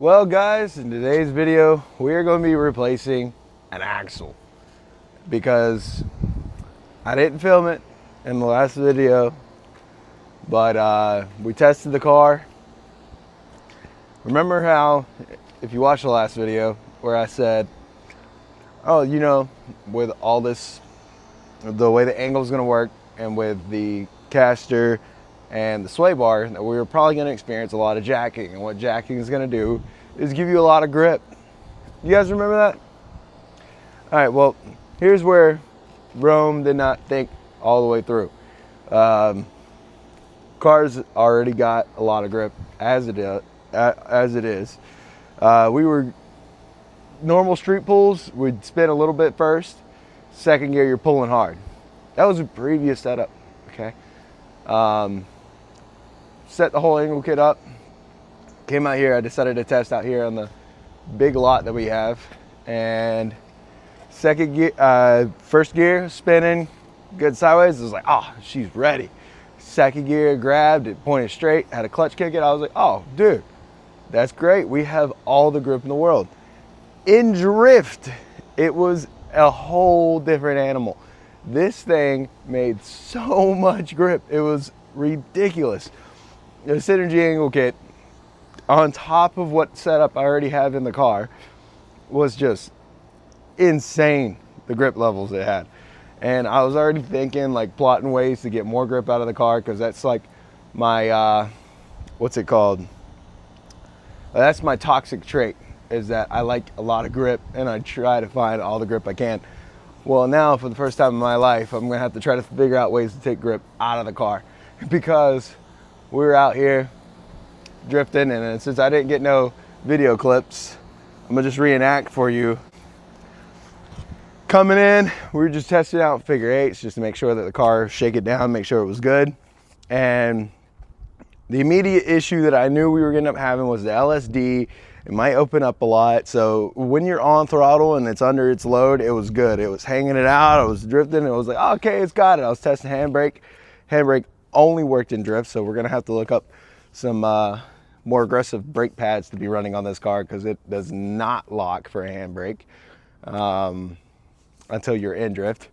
Well guys, in today's video, we are going to be replacing an axle because I didn't film it in the last video, but we tested the car. Remember how, if you watched the last video, where I said, oh, you know, with all this, the way the angle is going to work and with the caster and the sway bar, that we were probably going to experience a lot of jacking, and what jacking is going to do is give you a lot of grip. You guys remember that? All right, well, here's where Rome did not think all the way through. Cars already got a lot of grip as it is. We were normal street pulls, we'd spin a little bit first. Second gear, you're pulling hard. That was a previous setup, okay? Set the whole angle kit up. Came out here, I decided to test out here on the big lot that we have. And second gear, first gear, spinning, good sideways. I was like, oh, she's ready. Second gear, grabbed it, pointed straight, had a clutch kick it. I was like, oh, dude, that's great. We have all the grip in the world. In drift, it was a whole different animal. This thing made so much grip. It was ridiculous. The Synergy angle kit, on top of what setup I already have in the car, was just insane, the grip levels it had. And I was already thinking, like, plotting ways to get more grip out of the car, because that's like my, what's it called? That's my toxic trait, is that I like a lot of grip and I try to find all the grip I can. Well, now for the first time in my life, I'm gonna have to try to figure out ways to take grip out of the car, because we were out here drifting, and since I didn't get no video clips, I'm gonna just reenact for you. Coming in, we were just testing out figure eights just to make sure that the car, shake it down, make sure it was good. And the immediate issue that I knew we were gonna end up having was the LSD. It might open up a lot. So when you're on throttle and it's under its load, it was good. It was hanging it out, I was drifting, it was like, oh, okay, it's got it. I was testing handbrake. Handbrake only worked in drift, so we're gonna have to look up some more aggressive brake pads to be running on this car, because it does not lock for a handbrake until you're in drift.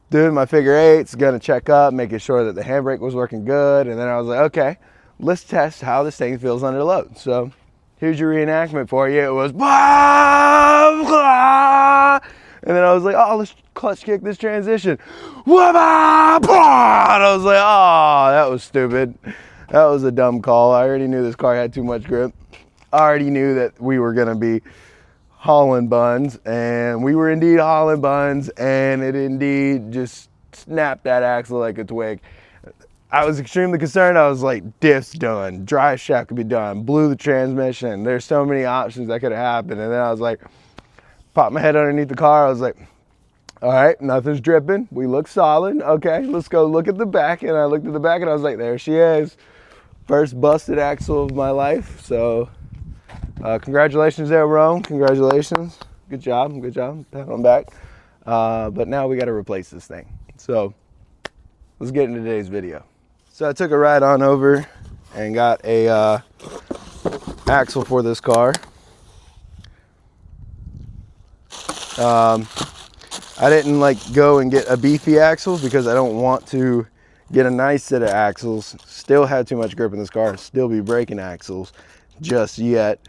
Doing my figure eights, gonna check up, making sure that the handbrake was working good, and then I was like, okay, let's test how this thing feels under load. So here's your reenactment for you. It was blah, blah, and then I was like, oh, let's clutch kick this transition. And I was like, oh, that was stupid. That was a dumb call. I already knew this car had too much grip. I already knew that we were gonna be hauling buns, and we were indeed hauling buns, and it indeed just snapped that axle like a twig. I was extremely concerned. I was like, diff's done, dry shaft could be done, blew the transmission. There's so many options that could have happened. And then I was like, popped my head underneath the car. I was like, all right, nothing's dripping. We look solid. Okay, let's go look at the back. And I looked at the back and I was like, there she is. First busted axle of my life. So congratulations there, Rome. Congratulations. Good job. Good job. Pat on back. But now we got to replace this thing. So let's get into today's video. So I took a ride on over and got a axle for this car. I didn't like go and get a beefy axle because I don't want to get a nice set of axles. Still have too much grip in this car. Still be breaking axles just yet.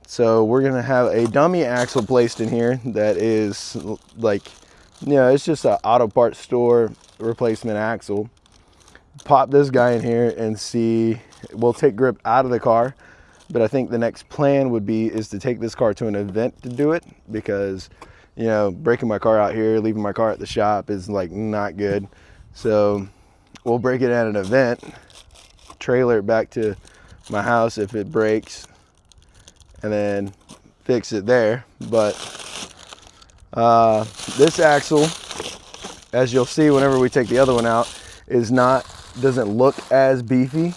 So we're gonna have a dummy axle placed in here that is like, you know, it's just an auto parts store replacement axle. Pop this guy in here and see, we'll take grip out of the car. But I think the next plan would be is to take this car to an event to do it, because, you know, breaking my car out here, leaving my car at the shop is like not good. So we'll break it at an event, trailer it back to my house if it breaks, and then fix it there. But this axle, as you'll see whenever we take the other one out, doesn't look as beefy.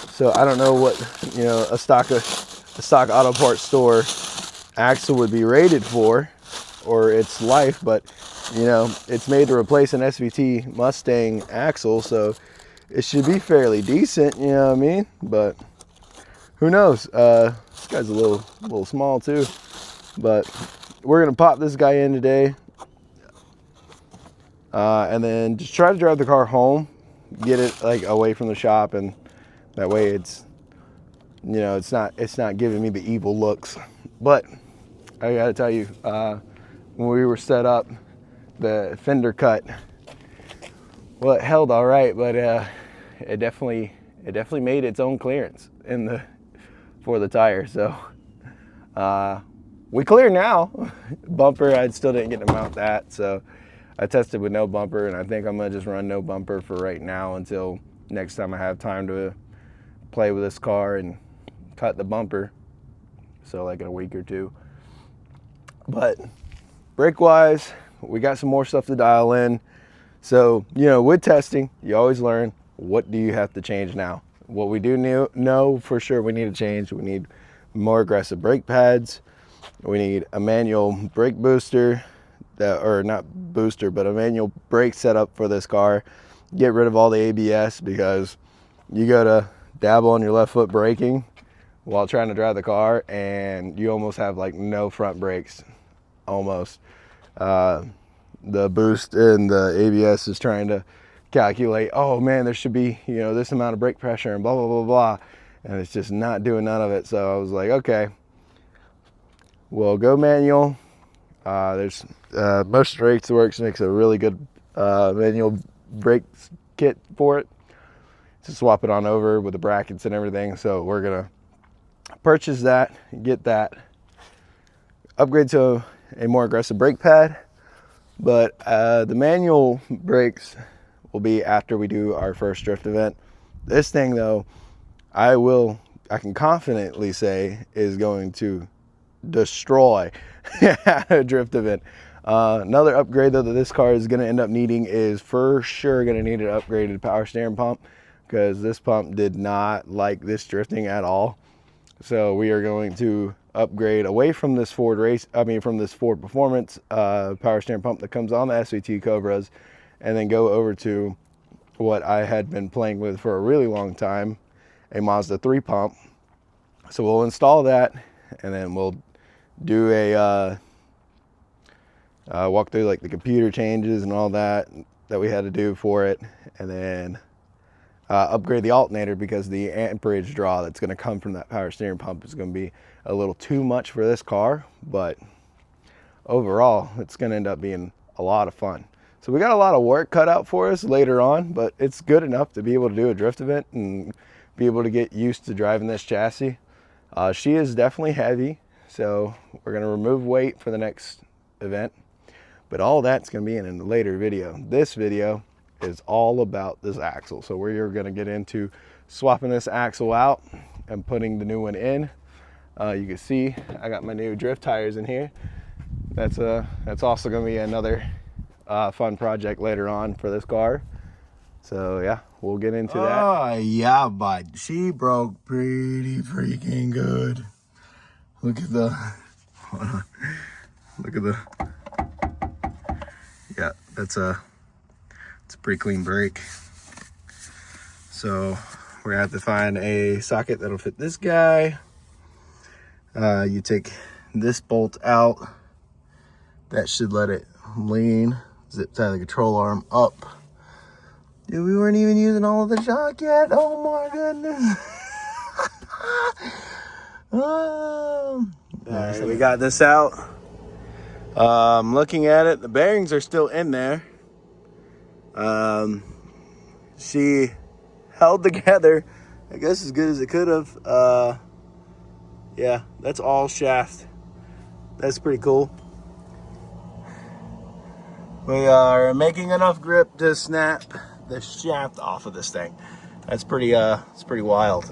So I don't know what, you know, a stock auto parts store axle would be rated for, or its life, but you know, it's made to replace an SVT Mustang axle, so it should be fairly decent, you know what I mean? But who knows? This guy's a little small too, but we're gonna pop this guy in today, and then just try to drive the car home, get it like away from the shop, and that way it's, you know, it's not giving me the evil looks. But I gotta tell you, when we were set up, the fender cut, well, it held all right, but it definitely made its own clearance for the tire. So we clear now. Bumper, I still didn't get to mount that, so I tested with no bumper, and I think I'm gonna just run no bumper for right now until next time I have time to play with this car and cut the bumper, so like in a week or two. But brake wise, we got some more stuff to dial in. So, you know, with testing, you always learn, what do you have to change now? What we do know for sure we need to change, we need more aggressive brake pads. We need a manual brake booster, or not booster, but a manual brake setup for this car. Get rid of all the ABS, because you go to dabble on your left foot braking while trying to drive the car, and you almost have like no front brakes, almost. The boost and the ABS is trying to calculate, oh man, there should be, you know, this amount of brake pressure and blah, blah, blah, blah. And it's just not doing none of it. So I was like, okay, we'll go manual. There's Motion Brakes Works makes a really good manual brake kit for it. To swap it on over with the brackets and everything. So we're gonna purchase that, get that, upgrade to a more aggressive brake pad. But the manual brakes will be after we do our first drift event. This thing though, I can confidently say is going to destroy a drift event. Another upgrade though that this car is going to end up needing is for sure going to need an upgraded power steering pump, because this pump did not like this drifting at all. So we are going to upgrade away from this Ford Performance power steering pump that comes on the SVT Cobras, and then go over to what I had been playing with for a really long time, a Mazda 3 pump. So we'll install that, and then we'll do a walk through like the computer changes and all that we had to do for it, and then upgrade the alternator, because the amperage draw that's going to come from that power steering pump is going to be a little too much for this car. But overall, it's going to end up being a lot of fun. So we got a lot of work cut out for us later on, but it's good enough to be able to do a drift event and be able to get used to driving this chassis. She is definitely heavy, so we're going to remove weight for the next event, but all that's going to be in a later video. This video is all about this axle. So we're going to get into swapping this axle out and putting the new one in. You can see I got my new drift tires in here. That's also going to be another fun project later on for this car. So yeah, we'll get into that. Oh yeah, but she broke pretty freaking good. Look at the look at the, yeah, it's a pretty clean brake. So we're gonna have to find a socket that'll fit this guy. You take this bolt out, that should let it lean. Zip tie the control arm up. Dude, we weren't even using all of the shock yet. Oh my goodness. All right, we got this out. Looking at it, the bearings are still in there. She held together, I guess, as good as it could have. Yeah, that's all shaft. That's pretty cool. We are making enough grip to snap the shaft off of this thing. That's pretty it's pretty wild.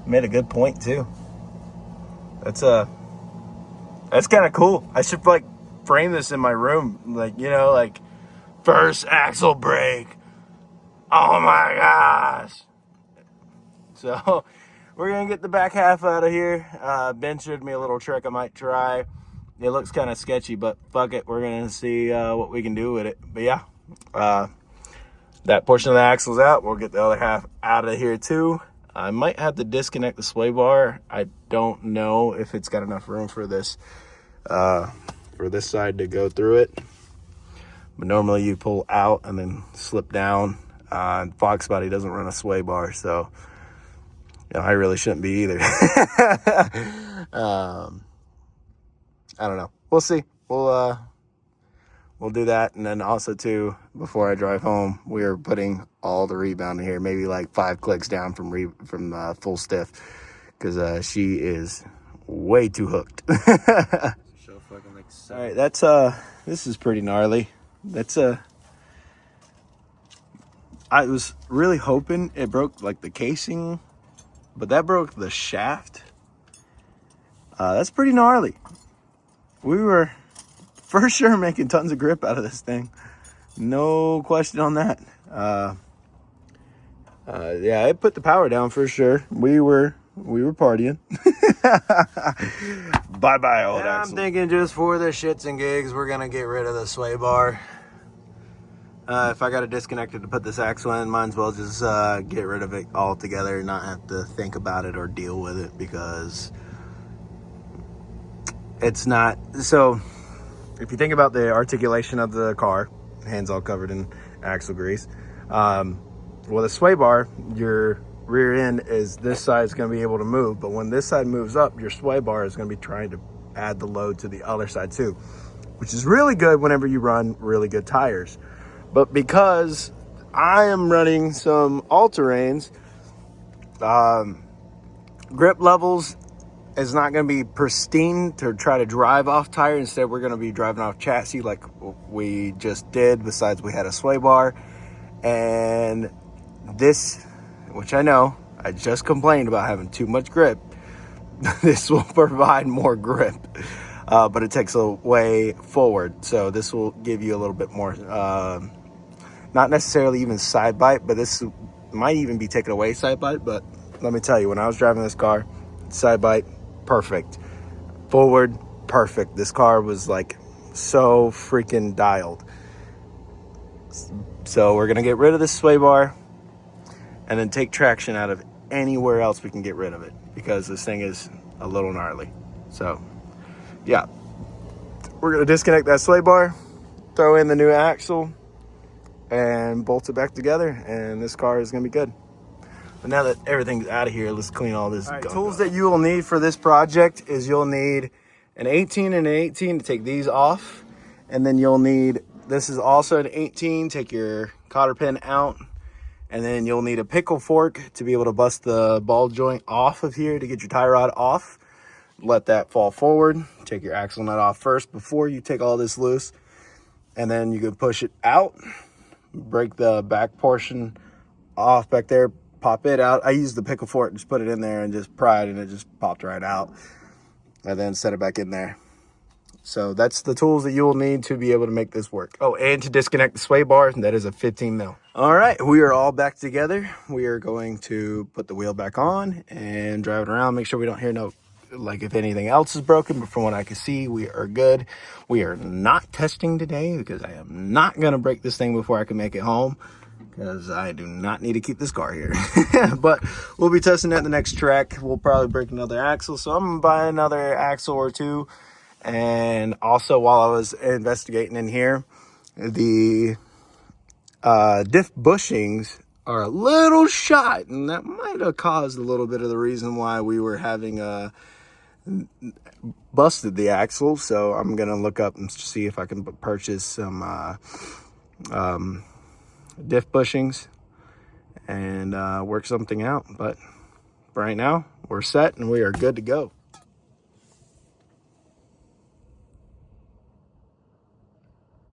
Made a good point too. That's kind of cool. I should like frame this in my room, like, you know, like first axle brake. Oh my gosh. So we're gonna get the back half out of here. Ben showed me a little trick I might try. It looks kind of sketchy, but fuck it, we're gonna see what we can do with it. But yeah, that portion of the axle's out. We'll get the other half out of here too. I might have to disconnect the sway bar. I don't know if it's got enough room for this side to go through it. But normally you pull out and then slip down. Fox Body doesn't run a sway bar, so I really shouldn't be either. I don't know. We'll see. We'll do that. And then also too, before I drive home, we are putting all the rebound in here, maybe like 5 clicks down from full stiff, because she is way too hooked. So fucking like all right, that's this is pretty gnarly. That's I was really hoping it broke like the casing, but that broke the shaft. That's pretty gnarly. We were for sure making tons of grip out of this thing. No question on that. Yeah, it put the power down for sure. We were partying. Bye-bye, old axle. I'm thinking just for the shits and gigs, we're gonna get rid of the sway bar. If I got to disconnect it to put this axle in, might as well just get rid of it altogether and not have to think about it or deal with it, because it's not. So if you think about the articulation of the car, hands all covered in axle grease, well, the sway bar, your rear end is this side is going to be able to move, but when this side moves up, your sway bar is going to be trying to add the load to the other side too, which is really good whenever you run really good tires. But because I am running some all-terrains, grip levels is not going to be pristine to try to drive off tire. Instead, we're going to be driving off chassis like we just did, besides we had a sway bar. And this, which I know, I just complained about having too much grip. This will provide more grip, but it takes a way forward. So this will give you a little bit more, not necessarily even side bite, but this might even be taking away side bite. But let me tell you, when I was driving this car, side bite, perfect. Forward, perfect. This car was like so freaking dialed. So we're going to get rid of this sway bar and then take traction out of anywhere else we can get rid of it, because this thing is a little gnarly. So yeah, we're going to disconnect that sway bar, throw in the new axle, and bolt it back together, and this car is going to be good. But now that everything's out of here, let's clean all this. All right, tools that you will need for this project is you'll need an 18 and an 18 to take these off. And then you'll need, this is also an 18, take your cotter pin out. And then you'll need a pickle fork to be able to bust the ball joint off of here to get your tie rod off. Let that fall forward. Take your axle nut off first before you take all this loose. And then you can push it out, break the back portion off back there, pop it out. I used the pickle fork, just put it in there and just pry it, and it just popped right out. And then set it back in there. So that's the tools that you will need to be able to make this work. Oh, and to disconnect the sway bar, that is a 15 mil. All right, we are all back together. We are going to put the wheel back on and drive it around, make sure we don't hear no, like if anything else is broken, but from what I can see, we are good. We are not testing today because I am not gonna break this thing before I can make it home, because I do not need to keep this car here. But we'll be testing at the next track. We'll probably break another axle, so I'm gonna buy another axle or two. And also, while I was investigating in here, the diff bushings are a little shot, and that might have caused a little bit of the reason why we were having busted the axle. So I'm gonna look up and see if I can purchase some diff bushings and work something out. But right now we're set and we are good to go.